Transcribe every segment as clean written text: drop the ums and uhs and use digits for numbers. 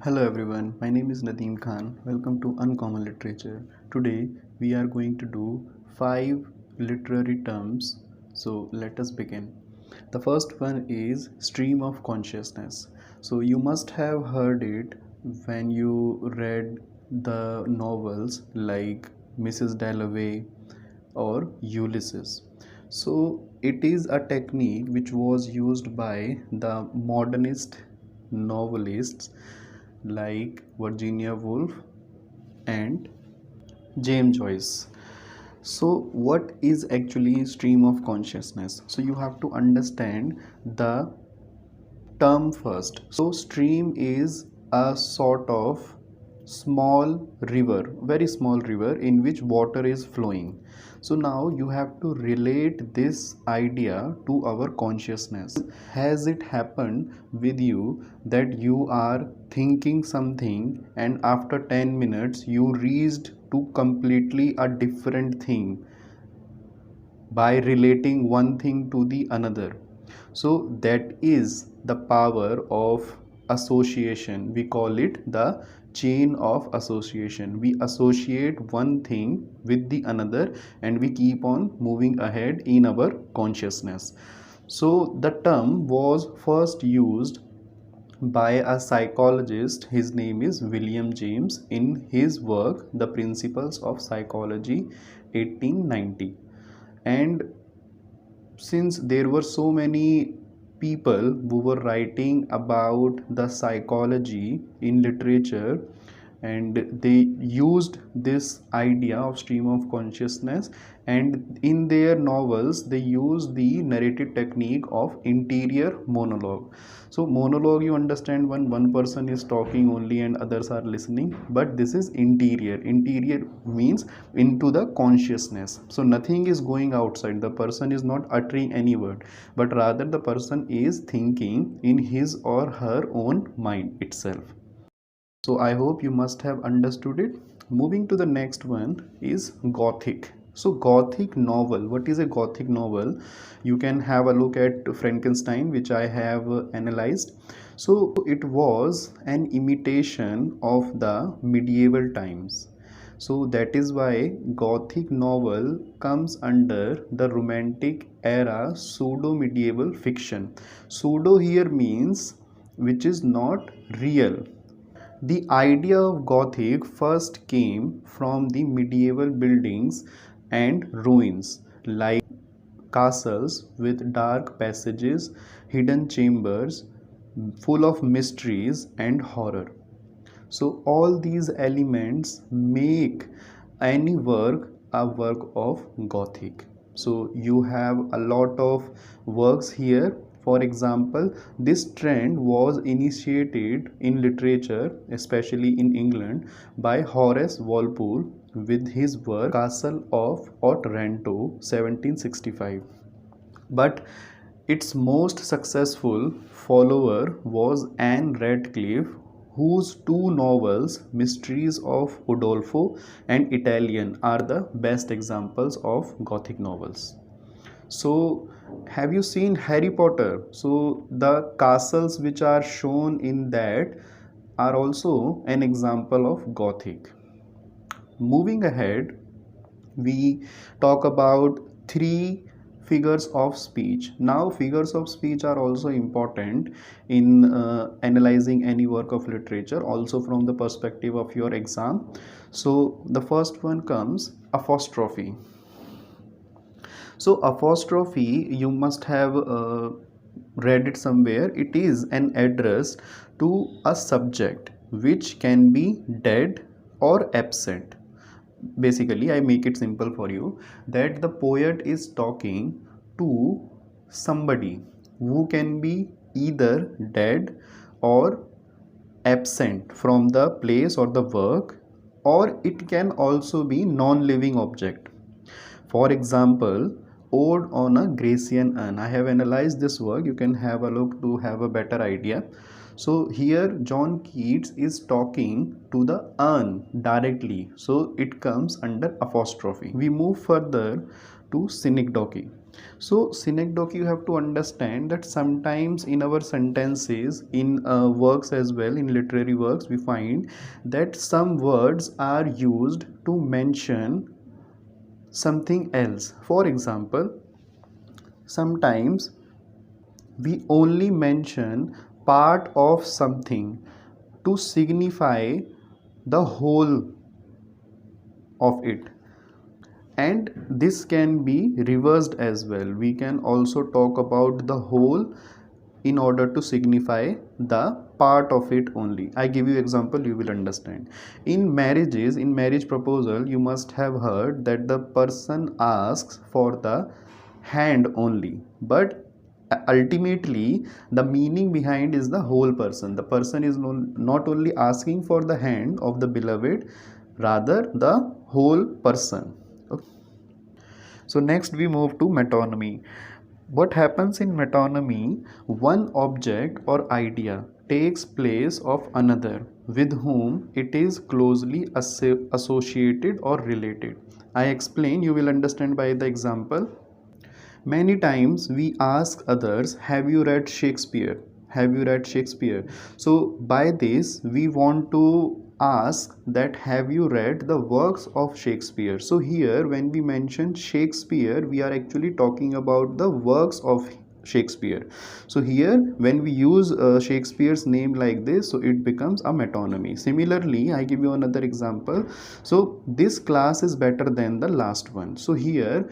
Hello everyone, my name is Nadeem Khan. Welcome to Uncommon Literature. Today we are going to do 5 literary terms. So let us begin. The first one is stream of consciousness. So you must have heard it when you read the novels like Mrs. Dalloway or Ulysses. So it is a technique which was used by the modernist novelists like Virginia Woolf and James Joyce. So what is actually stream of consciousness? So you have to understand the term first. So stream is a sort of small river, very small river in which water is flowing. So now you have to relate this idea to our consciousness. Has it happened with you that you are thinking something and after 10 minutes you reached to completely a different thing by relating one thing to the another? So that is the power of association. We call it the chain of association. We associate one thing with the another and we keep on moving ahead in our consciousness. So the term was first used by a psychologist. His name is William James in his work The Principles of Psychology 1890. And since there were so many people who were writing about the psychology in literature and they used this idea of stream of consciousness, and in their novels they use the narrative technique of interior monologue. So monologue, you understand, when one person is talking only and others are listening, but this is interior means into the consciousness. So nothing is going outside, the person is not uttering any word, but rather the person is thinking in his or her own mind itself. So I hope you must have understood it. Moving to the next one is Gothic. So Gothic novel, what is a Gothic novel? You can have a look at Frankenstein, which I have analyzed. So it was an imitation of the medieval times. So that is why Gothic novel comes under the Romantic era pseudo medieval fiction. Pseudo here means which is not real. The idea of Gothic first came from the medieval buildings and ruins, like castles with dark passages, hidden chambers, full of mysteries and horror. So all these elements make any work a work of Gothic. So you have a lot of works here. For example, this trend was initiated in literature, especially in England, by Horace Walpole with his work Castle of Otranto 1765. But its most successful follower was Anne Radcliffe, whose two novels, Mysteries of Udolpho and Italian, are the best examples of Gothic novels. So, have you seen Harry Potter? So, the castles which are shown in that are also an example of Gothic. Moving ahead, we talk about 3 figures of speech. Now figures of speech are also important in analyzing any work of literature, also from the perspective of your exam. So the first one comes apostrophe. So apostrophe, you must have read it somewhere. It is an address to a subject which can be dead or absent. Basically, I make it simple for you that the poet is talking to somebody who can be either dead or absent from the place or the work, or it can also be non-living object. For example, Ode on a Grecian Urn. I have analyzed this work. You can have a look to have a better idea. So here John Keats is talking to the urn directly. So it comes under apostrophe. We move further to Synecdoche. So synecdoche, you have to understand that sometimes in our sentences, in works as well, in literary works, we find that some words are used to mention something else. For example, sometimes we only mention part of something to signify the whole of it, and this can be reversed as well. We can also talk about the whole in order to signify the part of it only. I give you example, you will understand. In marriages, in marriage proposal, you must have heard that the person asks for the hand only, but ultimately the meaning behind is the whole person. The person is not only asking for the hand of the beloved, rather the whole person. Okay. So next we move to metonymy. What happens in metonymy? One object or idea takes place of another with whom it is closely associated or related. I explain, you will understand by the example. Many times we ask others, have you read Shakespeare? Have you read Shakespeare? So by this we want to ask that have you read the works of Shakespeare? So here when we mention Shakespeare, we are actually talking about the works of Shakespeare. So here when we use Shakespeare's name like this, so it becomes a metonymy. Similarly, I give you another example. So this class is better than the last one. So here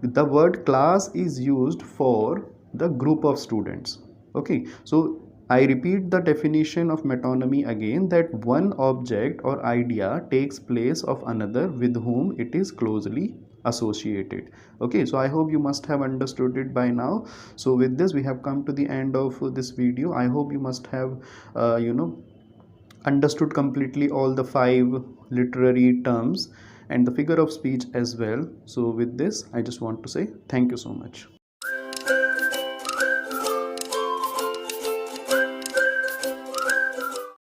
the word class is used for the group of students. Okay, so I repeat the definition of metonymy again, that one object or idea takes place of another with whom it is closely associated. Okay, so I hope you must have understood it by now. So with this we have come to the end of this video. I hope you must have understood completely all the 5 literary terms and the figure of speech as well. So with this I just want to say thank you so much.